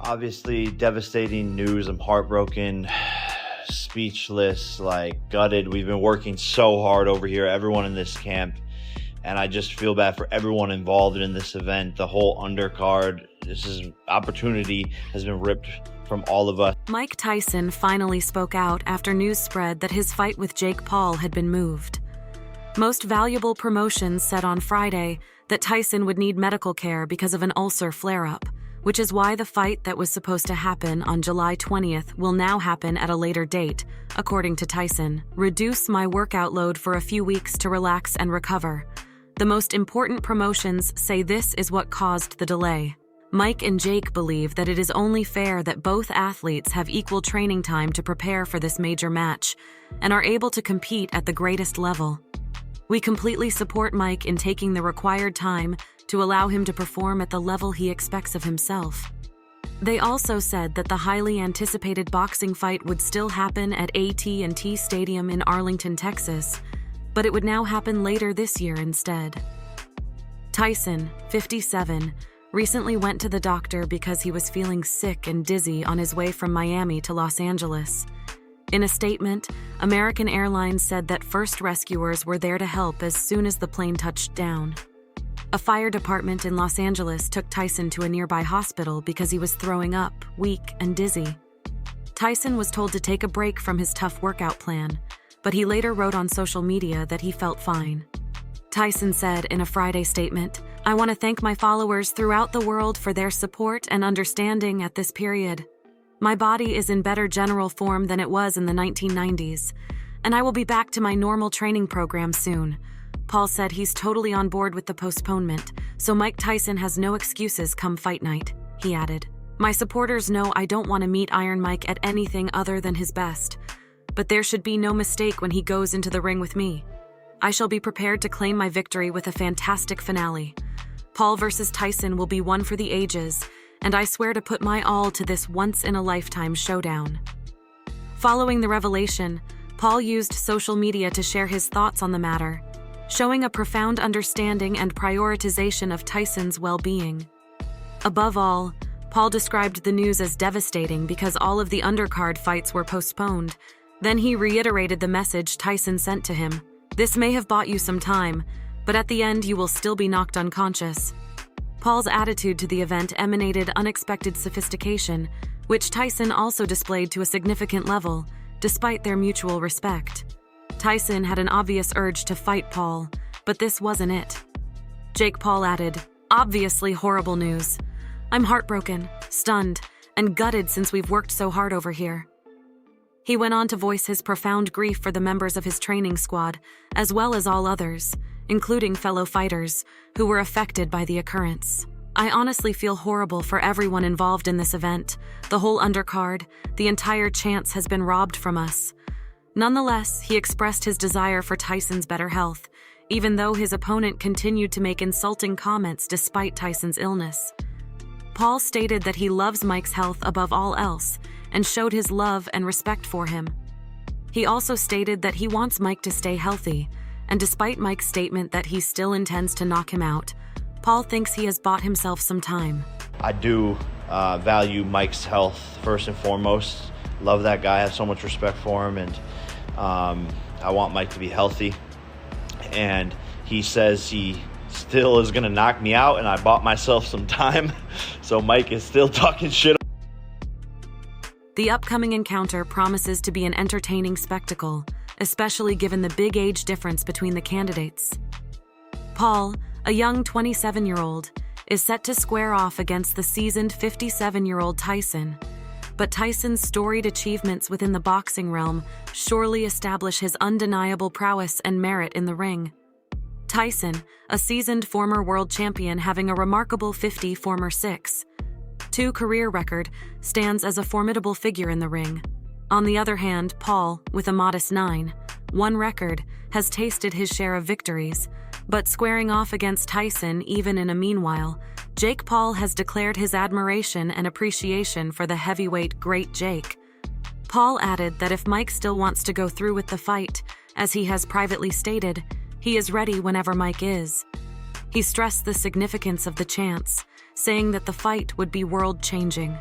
Obviously, devastating news. I'm heartbroken, speechless, gutted. We've been working so hard over here, everyone in this camp, and I just feel bad for everyone involved in this event, the whole undercard. Opportunity has been ripped from all of us. Mike Tyson finally spoke out after news spread that his fight with Jake Paul had been moved. Most Valuable Promotions said on Friday that Tyson would need medical care because of an ulcer flare-up, which is why the fight that was supposed to happen on July 20th will now happen at a later date, according to Tyson. Reduce my workout load for a few weeks to relax and recover. The most important promotions say this is what caused the delay. Mike and Jake believe that it is only fair that both athletes have equal training time to prepare for this major match and are able to compete at the greatest level. We completely support Mike in taking the required time to allow him to perform at the level he expects of himself. They also said that the highly anticipated boxing fight would still happen at AT&T Stadium in Arlington, Texas, but it would now happen later this year instead. Tyson, 57, recently went to the doctor because he was feeling sick and dizzy on his way from Miami to Los Angeles. In a statement, American Airlines said that first rescuers were there to help as soon as the plane touched down. A fire department in Los Angeles took Tyson to a nearby hospital because he was throwing up, weak, and dizzy. Tyson was told to take a break from his tough workout plan, but he later wrote on social media that he felt fine. Tyson said in a Friday statement, "I want to thank my followers throughout the world for their support and understanding at this period. My body is in better general form than it was in the 1990s, and I will be back to my normal training program soon." Paul said he's totally on board with the postponement, so Mike Tyson has no excuses come fight night. He added, "My supporters know I don't want to meet Iron Mike at anything other than his best, but there should be no mistake when he goes into the ring with me. I shall be prepared to claim my victory with a fantastic finale. Paul versus Tyson will be one for the ages, and I swear to put my all to this once-in-a-lifetime showdown." Following the revelation, Paul used social media to share his thoughts on the matter, showing a profound understanding and prioritization of Tyson's well-being. Above all, Paul described the news as devastating because all of the undercard fights were postponed. Then he reiterated the message Tyson sent to him. "This may have bought you some time, but at the end you will still be knocked unconscious." Paul's attitude to the event emanated unexpected sophistication, which Tyson also displayed to a significant level, despite their mutual respect. Tyson had an obvious urge to fight Paul, but this wasn't it. Jake Paul added, "Obviously horrible news. I'm heartbroken, stunned, and gutted since we've worked so hard over here." He went on to voice his profound grief for the members of his training squad, as well as all others, including fellow fighters, who were affected by the occurrence. "I honestly feel horrible for everyone involved in this event. The whole undercard, the entire chance has been robbed from us." Nonetheless, he expressed his desire for Tyson's better health, even though his opponent continued to make insulting comments despite Tyson's illness. Paul stated that he loves Mike's health above all else and showed his love and respect for him. He also stated that he wants Mike to stay healthy, and despite Mike's statement that he still intends to knock him out, Paul thinks he has bought himself some time. I do value Mike's health first and foremost. Love that guy, I have so much respect for him, and I want Mike to be healthy. And he says he still is going to knock me out, and I bought myself some time. So Mike is still talking shit. The upcoming encounter promises to be an entertaining spectacle, especially given the big age difference between the candidates. Paul, a young 27-year-old, is set to square off against the seasoned 57-year-old Tyson. But Tyson's storied achievements within the boxing realm surely establish his undeniable prowess and merit in the ring. Tyson, a seasoned former world champion having a remarkable 50 former 6-2 career record, stands as a formidable figure in the ring. On the other hand, Paul, with a modest 9-1 record, has tasted his share of victories, but squaring off against Tyson even in a meanwhile, Jake Paul has declared his admiration and appreciation for the heavyweight great Jake. Paul added that if Mike still wants to go through with the fight, as he has privately stated, he is ready whenever Mike is. He stressed the significance of the chance, saying that the fight would be world-changing.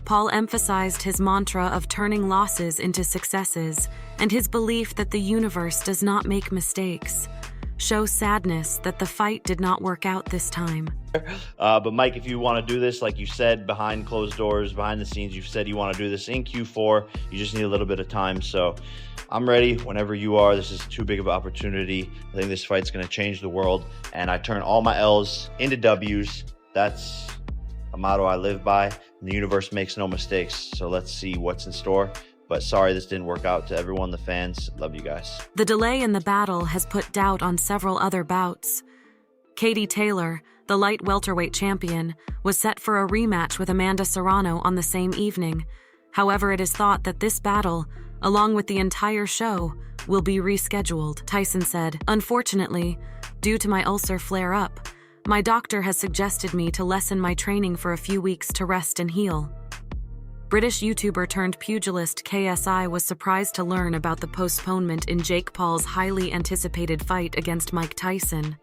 Paul emphasized his mantra of turning losses into successes and his belief that the universe does not make mistakes. Show sadness that the fight did not work out this time. But Mike, if you want to do this, like you said, behind closed doors, behind the scenes, you've said you want to do this in Q4. You just need a little bit of time. So I'm ready whenever you are. This is too big of an opportunity. I think this fight's going to change the world. And I turn all my L's into W's. That's a motto I live by. And the universe makes no mistakes. So let's see what's in store. But sorry this didn't work out. To everyone, the fans, love you guys. The delay in the battle has put doubt on several other bouts. Katie Taylor, the light welterweight champion, was set for a rematch with Amanda Serrano on the same evening. However, it is thought that this battle, along with the entire show, will be rescheduled. Tyson said, "Unfortunately, due to my ulcer flare-up, my doctor has suggested me to lessen my training for a few weeks to rest and heal." British YouTuber turned pugilist KSI was surprised to learn about the postponement in Jake Paul's highly anticipated fight against Mike Tyson.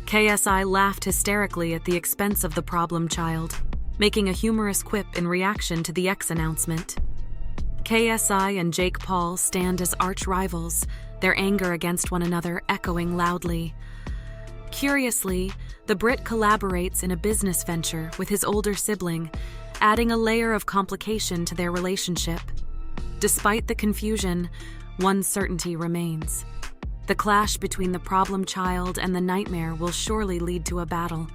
KSI laughed hysterically at the expense of the problem child, making a humorous quip in reaction to the X announcement. KSI and Jake Paul stand as arch rivals, their anger against one another echoing loudly. Curiously, the Brit collaborates in a business venture with his older sibling, adding a layer of complication to their relationship. Despite the confusion, one certainty remains. The clash between the problem child and the nightmare will surely lead to a battle.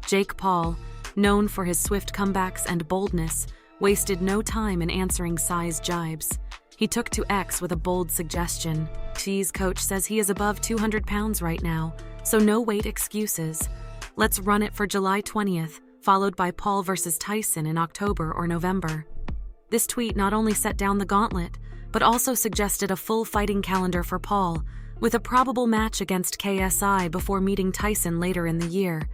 Jake Paul, known for his swift comebacks and boldness, wasted no time in answering Sai's jibes. He took to X with a bold suggestion. X's coach says he is above 200 pounds right now, so no weight excuses. Let's run it for July 20th, followed by Paul versus Tyson in October or November. This tweet not only set down the gauntlet, but also suggested a full fighting calendar for Paul, with a probable match against KSI before meeting Tyson later in the year.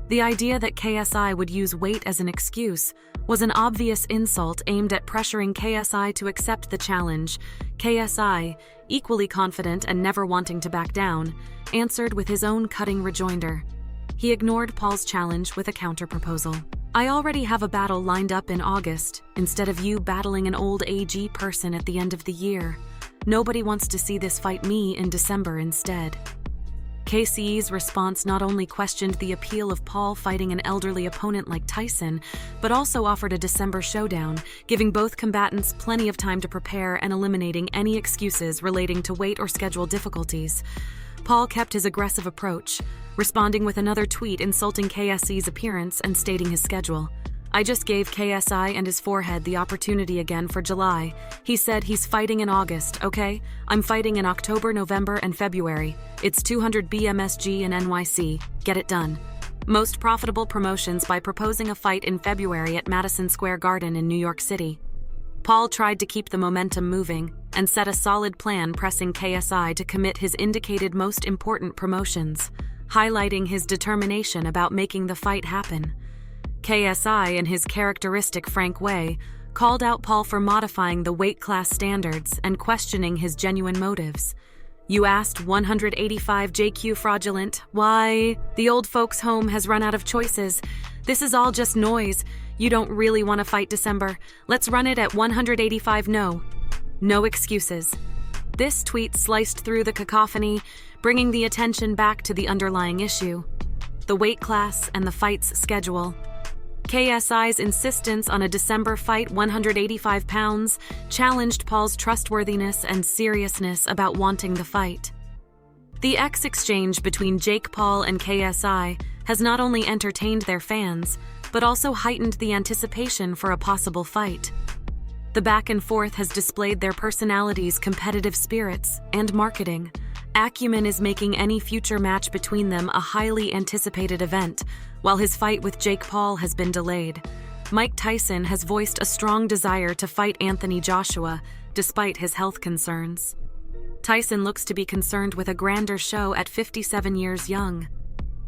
The idea that KSI would use weight as an excuse was an obvious insult aimed at pressuring KSI to accept the challenge. KSI, equally confident and never wanting to back down, answered with his own cutting rejoinder. He ignored Paul's challenge with a counterproposal. "I already have a battle lined up in August, instead of you battling an old AG person at the end of the year. Nobody wants to see this fight me in December instead." KCE's response not only questioned the appeal of Paul fighting an elderly opponent like Tyson, but also offered a December showdown, giving both combatants plenty of time to prepare and eliminating any excuses relating to weight or schedule difficulties. Paul kept his aggressive approach, responding with another tweet insulting KSI's appearance and stating his schedule. "I just gave KSI and his forehead the opportunity again for July. He said he's fighting in August, okay? I'm fighting in October, November, and February. It's 200 BMSG and NYC. Get it done." Most profitable promotions by proposing a fight in February at Madison Square Garden in New York City. Paul tried to keep the momentum moving and set a solid plan, pressing KSI to commit his indicated most important promotions, highlighting his determination about making the fight happen. KSI, in his characteristic frank way, called out Paul for modifying the weight class standards and questioning his genuine motives. "You asked 185 JQ fraudulent. Why? The old folks' home has run out of choices. This is all just noise. You don't really want to fight December. Let's run it at 185 no. No excuses." This tweet sliced through the cacophony, bringing the attention back to the underlying issue: the weight class and the fight's schedule. KSI's insistence on a December fight 185 pounds challenged Paul's trustworthiness and seriousness about wanting the fight. The X exchange between Jake Paul and KSI has not only entertained their fans, but also heightened the anticipation for a possible fight. The back and forth has displayed their personalities, competitive spirits, and marketing. Acumen is making any future match between them a highly anticipated event, while his fight with Jake Paul has been delayed. Mike Tyson has voiced a strong desire to fight Anthony Joshua, despite his health concerns. Tyson looks to be concerned with a grander show at 57 years young.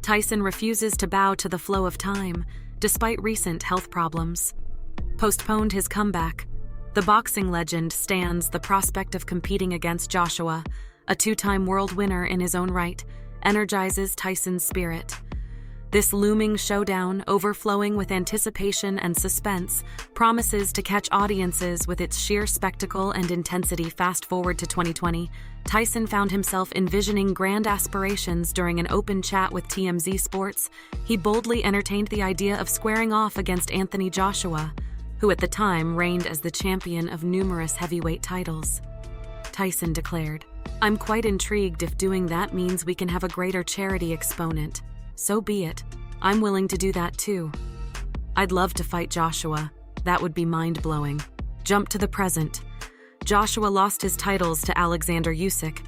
Tyson refuses to bow to the flow of time, despite recent health problems. Postponed his comeback. The boxing legend stands the prospect of competing against Joshua, a two-time world winner in his own right, energizes Tyson's spirit. This looming showdown, overflowing with anticipation and suspense, promises to catch audiences with its sheer spectacle and intensity. Fast forward to 2020, Tyson found himself envisioning grand aspirations during an open chat with TMZ Sports. He boldly entertained the idea of squaring off against Anthony Joshua, who at the time reigned as the champion of numerous heavyweight titles. Tyson declared, "I'm quite intrigued if doing that means we can have a greater charity exponent. So be it. I'm willing to do that too. I'd love to fight Joshua. That would be mind-blowing." Jump to the present. Joshua lost his titles to Alexander Usyk,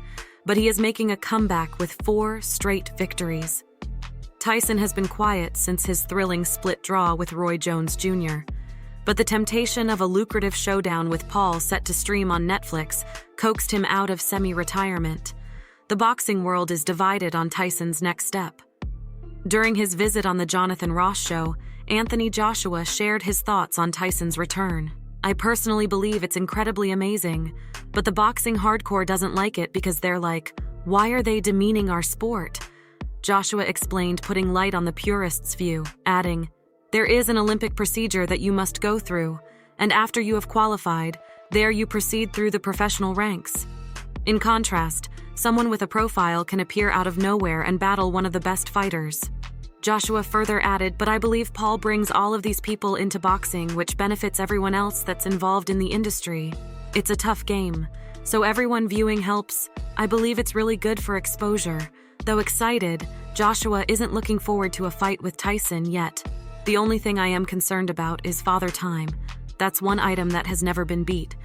but he is making a comeback with 4 straight victories. Tyson has been quiet since his thrilling split draw with Roy Jones Jr., but the temptation of a lucrative showdown with Paul set to stream on Netflix coaxed him out of semi-retirement. The boxing world is divided on Tyson's next step. During his visit on the Jonathan Ross show, Anthony Joshua shared his thoughts on Tyson's return. "I personally believe it's incredibly amazing, but the boxing hardcore doesn't like it because they're like, why are they demeaning our sport?" Joshua explained, putting light on the purists' view, adding, "There is an Olympic procedure that you must go through, and after you have qualified, there you proceed through the professional ranks. In contrast, someone with a profile can appear out of nowhere and battle one of the best fighters." Joshua further added, "But I believe Paul brings all of these people into boxing, which benefits everyone else that's involved in the industry. It's a tough game, so everyone viewing helps. I believe it's really good for exposure." Though excited, Joshua isn't looking forward to a fight with Tyson yet. "The only thing I am concerned about is father time. That's one item that has never been beat.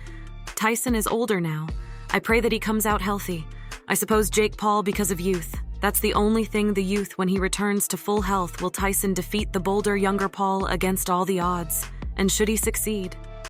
Tyson is older now. I pray that he comes out healthy. I suppose Jake Paul because of youth. That's the only thing, the youth. When he returns to full health, will Tyson defeat the bolder, younger Paul against all the odds? And should he succeed,